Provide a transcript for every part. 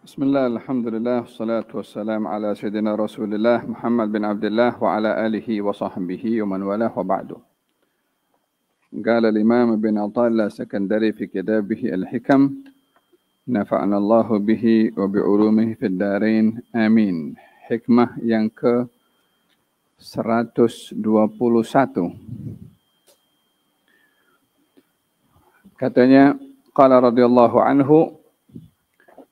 Bismillah, alhamdulillah, salatu wassalam ala sayyidina rasulillah Muhammad bin Abdullah wa ala alihi wa sahbihi wa man walah wa ba'du. Qala al-imam bin Attallah Sakandari fi kitabih al-hikam nafa'ana Allah bihi wa bi'ulumihi fid darain amin. Hikmah yang ke 121. Katanya qala radhiyallahu anhu,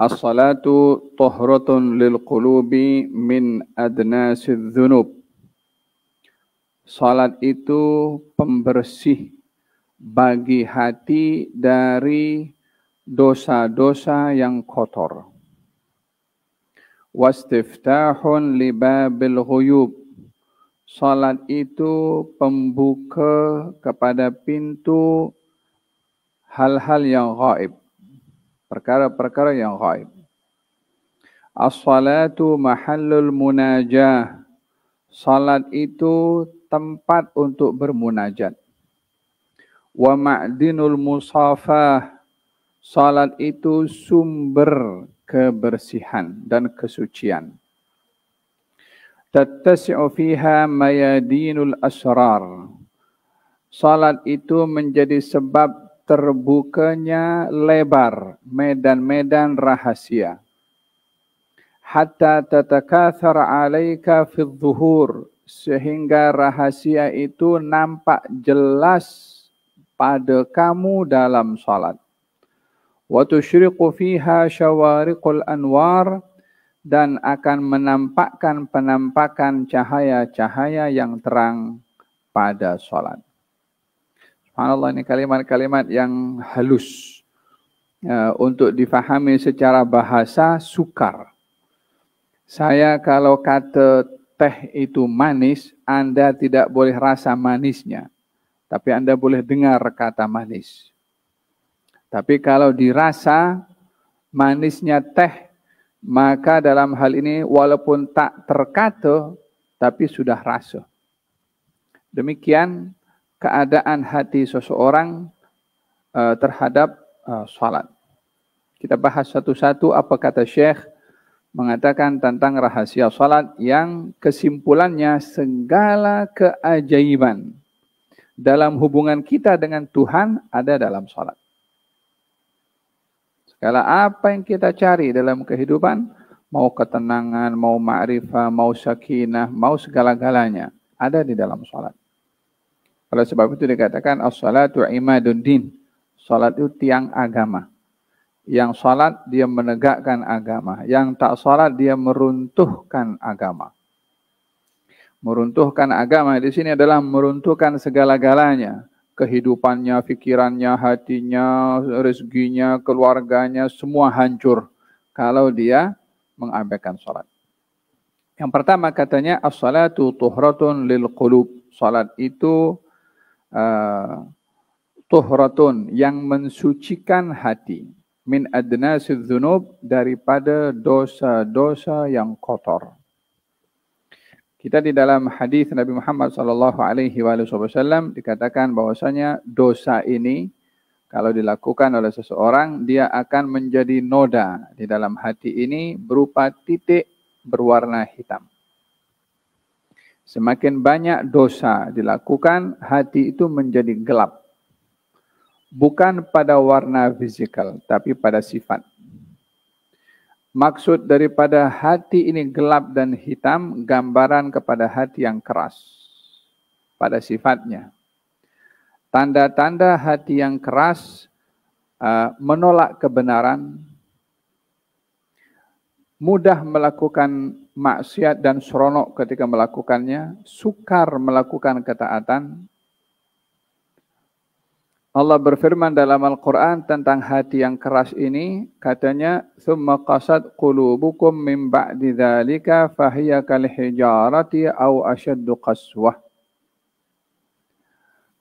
as-salatu tuhratun lil qulubi min adnasidz dzunub. Salat itu pembersih bagi hati dari dosa-dosa yang kotor. Wastiftahun li babil ghuyub. Salat itu pembuka kepada pintu hal-hal yang gaib. Perkara-perkara yang gaib. As-salatu mahallul munajah. Salat itu tempat untuk bermunajat. Wa ma'dinul musafah. Salat itu sumber kebersihan dan kesucian. Tattasi'u fiha mayadinul asrar. Salat itu menjadi sebab terbukanya lebar medan-medan rahasia. Hatta tatakathar alaika fi dhuhur. Sehingga rahasia itu nampak jelas pada kamu dalam salat. Wa tusyriqu fiha syawariqul anwar. Dan akan menampakkan penampakan cahaya-cahaya yang terang pada salat. Subhanallah, ini kalimat-kalimat yang halus untuk difahami secara bahasa sukar. Saya kalau kata teh itu manis, Anda tidak boleh rasa manisnya. Tapi Anda boleh dengar kata manis. Tapi kalau dirasa manisnya teh, maka dalam hal ini walaupun tak terkata, tapi sudah rasa. Demikian keadaan hati seseorang terhadap salat. Kita bahas satu-satu apa kata Syekh mengatakan tentang rahasia salat yang kesimpulannya segala keajaiban dalam hubungan kita dengan Tuhan ada dalam salat. Segala apa yang kita cari dalam kehidupan, mau ketenangan, mau ma'rifah, mau sakinah, mau segala-galanya ada di dalam salat. Oleh sebab itu dikatakan as-salatu imaduddin. Salat itu tiang agama. Yang salat dia menegakkan agama. Yang tak salat dia meruntuhkan agama. Meruntuhkan agama di sini adalah meruntuhkan segala-galanya. Kehidupannya, pikirannya, hatinya, rezekinya, keluarganya, semua hancur kalau dia mengabaikan salat. Yang pertama katanya as-salatu tuhratun lil qulub. Salat itu tuhratun yang mensucikan hati min adnasidz dzunub daripada dosa-dosa yang kotor. Kita di dalam hadis Nabi Muhammad sallallahu alaihi wasallam dikatakan bahwasanya dosa ini kalau dilakukan oleh seseorang dia akan menjadi noda di dalam hati ini berupa titik berwarna hitam. Semakin banyak dosa dilakukan, hati itu menjadi gelap. Bukan pada warna fisikal, tapi pada sifat. Maksud daripada hati ini gelap dan hitam, gambaran kepada hati yang keras. Pada sifatnya. Tanda-tanda hati yang keras menolak kebenaran, mudah melakukan maksiat dan seronok ketika melakukannya, sukar melakukan ketaatan. Allah berfirman dalam Al-Quran tentang hati yang keras ini, katanya, "Tsumma qasad qulubukum min ba'di dzalika fahiya kal hijarati aw ashaddu qaswah."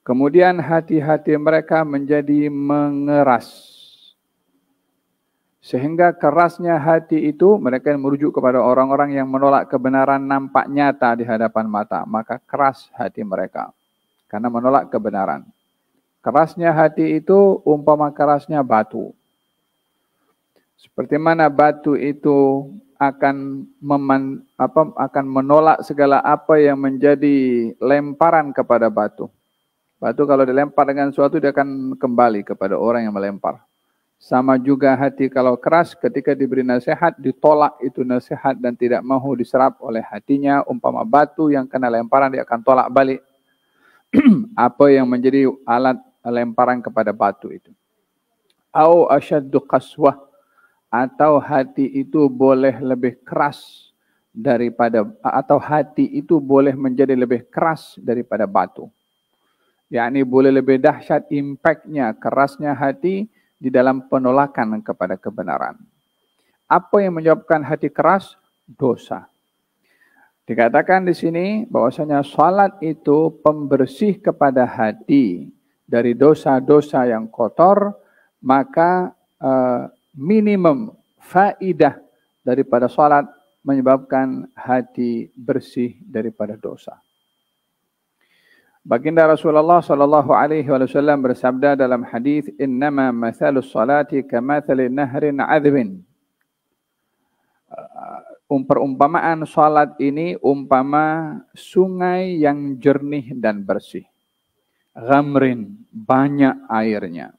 Kemudian hati-hati mereka menjadi mengeras. Sehingga kerasnya hati itu, mereka merujuk kepada orang-orang yang menolak kebenaran nampak nyata di hadapan mata. Maka keras hati mereka. Karena menolak kebenaran. Kerasnya hati itu umpama kerasnya batu. Seperti mana batu itu akan akan menolak segala apa yang menjadi lemparan kepada batu. Batu kalau dilempar dengan sesuatu dia akan kembali kepada orang yang melempar. Sama juga hati kalau keras ketika diberi nasihat ditolak itu nasihat dan tidak mau diserap oleh hatinya. Umpama batu yang kena lemparan dia akan tolak balik apa yang menjadi alat lemparan kepada batu itu. Au asyaddu qaswah, atau hati itu boleh lebih keras daripada, atau hati itu boleh menjadi lebih keras daripada batu. Yakni boleh lebih dahsyat impaknya, kerasnya hati di dalam penolakan kepada kebenaran. Apa yang menyebabkan hati keras? Dosa. Dikatakan di sini bahwasanya salat itu pembersih kepada hati dari dosa-dosa yang kotor, maka minimum faidah daripada salat menyebabkan hati bersih daripada dosa. Baginda Rasulullah sallallahu alaihi wasallam bersabda dalam hadis, "Innama mathalus salati kamathali nahrin 'adbin." Perumpamaan salat ini umpama sungai yang jernih dan bersih. Ghamrin, banyak airnya.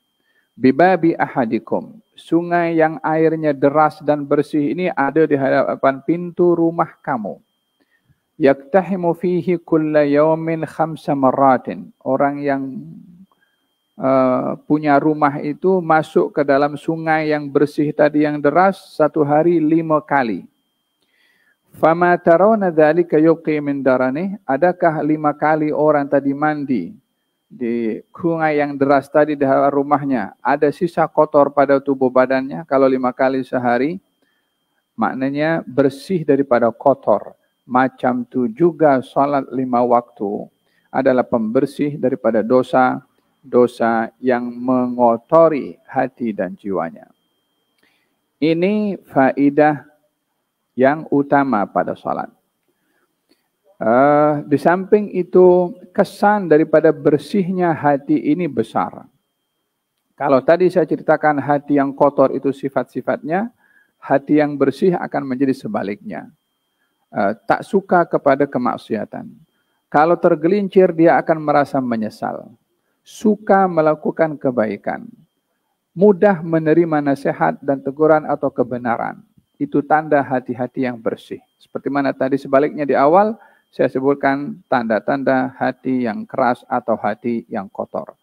Bibabi ahadikum, sungai yang airnya deras dan bersih ini ada di hadapan pintu rumah kamu. Yaktahimu fihi kulla yawmin 5 marratin. Orang yang punya rumah itu masuk ke dalam sungai yang bersih tadi yang deras satu hari 5 kali. Fama tarawna dzalika yuqi min darani, adakah 5 kali orang tadi mandi di sungai yang deras tadi di rumahnya ada sisa kotor pada tubuh badannya? Kalau 5 kali sehari maknanya bersih daripada kotor. Macam tu juga salat 5 waktu adalah pembersih daripada dosa yang mengotori hati dan jiwanya. Ini faidah yang utama pada salat. Di samping itu kesan daripada bersihnya hati ini besar. Kalau tadi saya ceritakan hati yang kotor itu sifat-sifatnya, hati yang bersih akan menjadi sebaliknya. Tak suka kepada kemaksiatan. Kalau tergelincir dia akan merasa menyesal. Suka melakukan kebaikan. Mudah menerima nasihat dan teguran atau kebenaran. Itu tanda hati-hati yang bersih. Seperti mana tadi sebaliknya di awal saya sebutkan tanda-tanda hati yang keras atau hati yang kotor.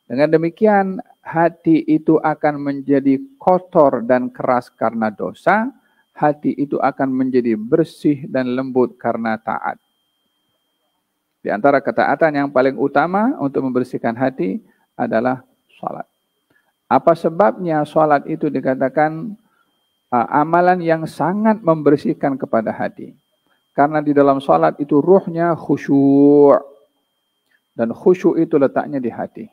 Dengan demikian hati itu akan menjadi kotor dan keras karena dosa. Hati itu akan menjadi bersih dan lembut karena taat. Di antara ketaatan yang paling utama untuk membersihkan hati adalah salat. Apa sebabnya salat itu dikatakan amalan yang sangat membersihkan kepada hati? Karena di dalam salat itu ruhnya khusyuk. Dan khusyuk itu letaknya di hati.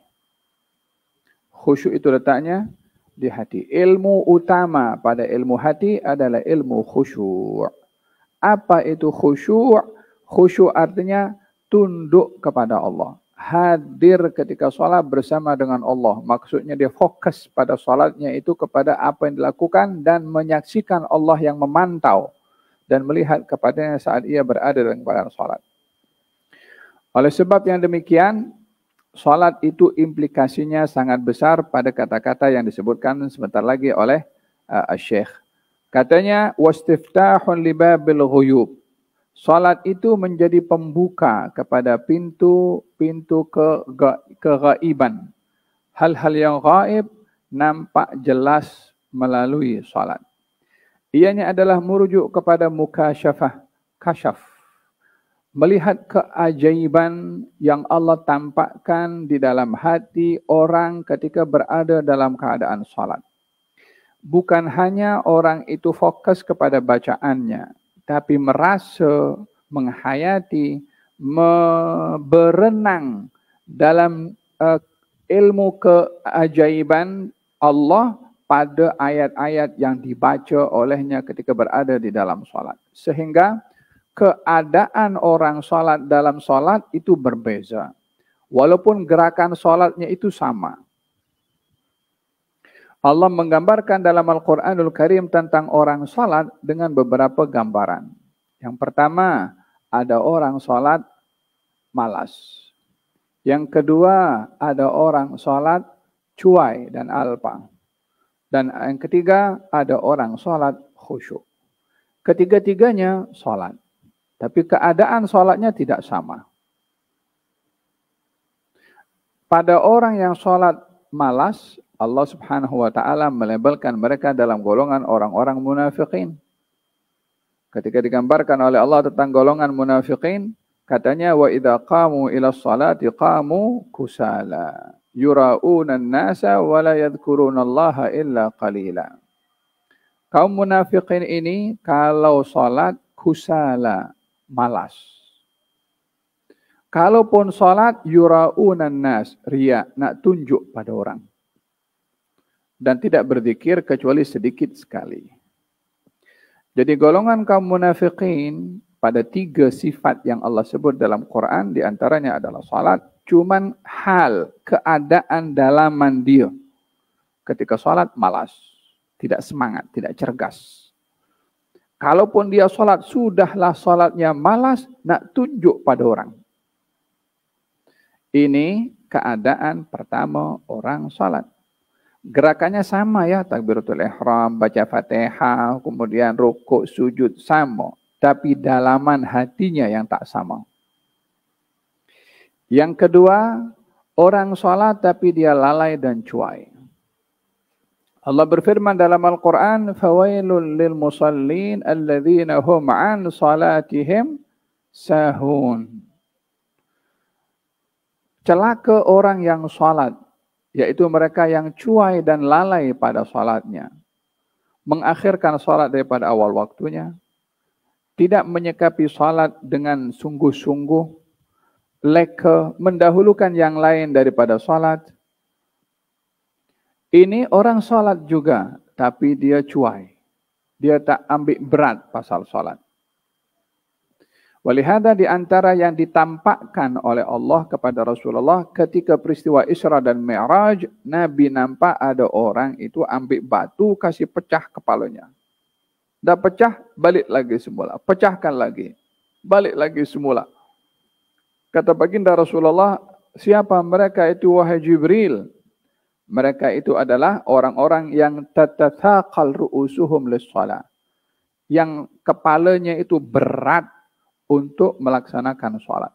Khusyuk itu letaknya di hati. Ilmu utama pada ilmu hati adalah ilmu khusyuk. Apa itu khusyuk? Khusyuk artinya tunduk kepada Allah. Hadir ketika sholat bersama dengan Allah. Maksudnya dia fokus pada sholatnya itu kepada apa yang dilakukan dan menyaksikan Allah yang memantau dan melihat kepadanya saat ia berada dalam keadaan sholat. Oleh sebab yang demikian, salat itu implikasinya sangat besar pada kata-kata yang disebutkan sebentar lagi oleh Syekh. Katanya wastiftahun libabil ghuyub. Salat itu menjadi pembuka kepada pintu kegaiban. Hal-hal yang gaib nampak jelas melalui salat. Ianya adalah merujuk kepada mukasyafah, kasyaf. Melihat keajaiban yang Allah tampakkan di dalam hati orang ketika berada dalam keadaan salat. Bukan hanya orang itu fokus kepada bacaannya, tapi merasa, menghayati, berenang dalam ilmu keajaiban Allah pada ayat-ayat yang dibaca olehnya ketika berada di dalam salat. Sehingga keadaan orang salat dalam salat itu berbeza. Walaupun gerakan salatnya itu sama. Allah menggambarkan dalam Al-Quranul Karim tentang orang salat dengan beberapa gambaran. Yang pertama, ada orang salat malas. Yang kedua, ada orang salat cuai dan alpa. Dan yang ketiga, ada orang salat khusyuk. Ketiga-tiganya salat. Tapi keadaan salatnya tidak sama. Pada orang yang salat malas, Allah Subhanahu wa taala melabelkan mereka dalam golongan orang-orang munafikin. Ketika digambarkan oleh Allah tentang golongan munafikin, katanya wa idza qamu ila sholati qamu kusala yura'una an-nasa wa la yadhkurunallaha illa qalila. Kaum munafikin ini kalau salat kusala, malas. Kalaupun salat yura'una an-nas, riya, nak tunjuk pada orang. Dan tidak berzikir kecuali sedikit sekali. Jadi golongan kaum munafikin pada 3 sifat yang Allah sebut dalam Quran, di antaranya adalah salat, cuman hal, keadaan dalaman dia ketika salat malas, tidak semangat, tidak cergas. Kalaupun dia salat, sudahlah salatnya malas, nak tunjuk pada orang. Ini keadaan pertama orang salat. Gerakannya sama ya, takbiratul ihram, baca Fatihah, kemudian rukuk, sujud sama, tapi dalaman hatinya yang tak sama. Yang kedua, orang salat tapi dia lalai dan cuai. Allah berfirman dalam Al-Quran, "Fawailul lil musallin alladzina hum 'an salatihim sahun." Celaka orang yang salat, yaitu mereka yang cuai dan lalai pada salatnya. Mengakhirkan salat daripada awal waktunya. Tidak menyikapi salat dengan sungguh-sungguh. Leka, mendahulukan yang lain daripada salat. Ini orang salat juga, tapi dia cuai. Dia tak ambil berat pasal salat. Walihada di antara yang ditampakkan oleh Allah kepada Rasulullah ketika peristiwa Isra dan Mi'raj, Nabi nampak ada orang itu ambil batu kasih pecah kepalanya. Dah pecah, balik lagi semula. Pecahkan lagi, balik lagi semula. Kata baginda Rasulullah, siapa mereka itu wahai Jibril? Mereka itu adalah orang-orang yang tatathaqal ru'usuhum lis-shalah. Yang kepalanya itu berat untuk melaksanakan sholat.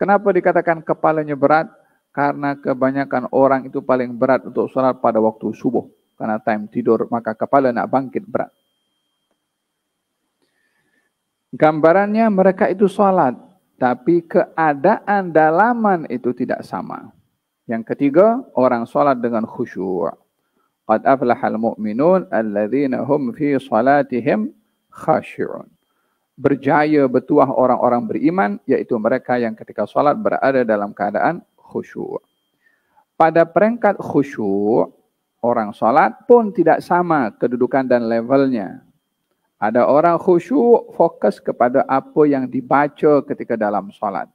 Kenapa dikatakan kepalanya berat? Karena kebanyakan orang itu paling berat untuk sholat pada waktu subuh. Karena time tidur, maka kepala nak bangkit berat. Gambarannya mereka itu sholat, tapi keadaan dalaman itu tidak sama. Yang ketiga, orang sholat dengan khusyuk. Qad aflahal mu'minun alladzina hum fi sholatihim khashi'un. Berjaya bertuah orang-orang beriman, yaitu mereka yang ketika sholat berada dalam keadaan khusyuk. Pada peringkat khusyuk, orang sholat pun tidak sama kedudukan dan levelnya. Ada orang khusyuk fokus kepada apa yang dibaca ketika dalam sholat.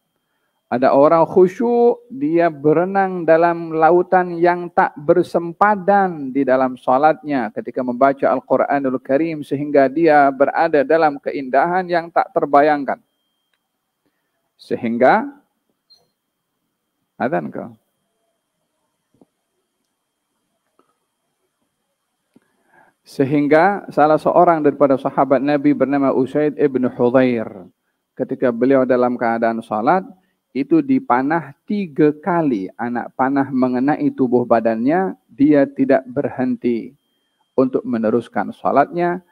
Ada orang khusyuk, dia berenang dalam lautan yang tak bersempadan di dalam salatnya ketika membaca Al-Quranul Karim sehingga dia berada dalam keindahan yang tak terbayangkan. Sehingga, adzan kau? Sehingga salah seorang daripada sahabat Nabi bernama Usaid ibn Hudhair, ketika beliau dalam keadaan salat, itu dipanah 3 kali anak panah mengenai tubuh badannya, dia tidak berhenti untuk meneruskan salatnya.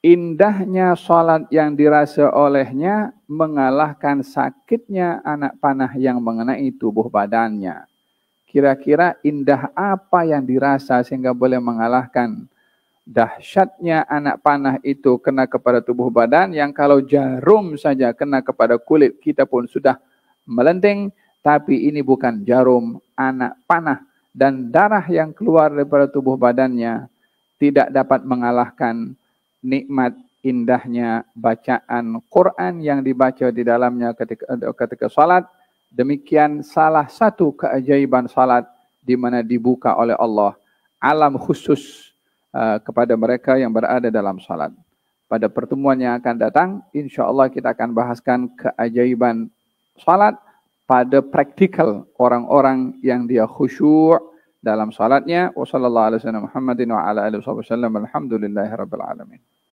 Indahnya salat yang dirasa olehnya mengalahkan sakitnya anak panah yang mengenai tubuh badannya. Kira-kira indah apa yang dirasa sehingga boleh mengalahkan dahsyatnya anak panah itu kena kepada tubuh badan yang kalau jarum saja kena kepada kulit kita pun sudah melenting, tapi ini bukan jarum, anak panah dan darah yang keluar daripada tubuh badannya tidak dapat mengalahkan nikmat indahnya bacaan Quran yang dibaca di dalamnya ketika salat. Demikian salah satu keajaiban salat di mana dibuka oleh Allah alam khusus kepada mereka yang berada dalam salat. Pada pertemuan yang akan datang, insya Allah kita akan bahaskan keajaiban salat pada praktikal orang-orang yang dia khusyuk dalam salatnya. Wassallallahu alaihi wasallam Muhammadin wa ala alihi wasallam. Alhamdulillahirabbil alamin.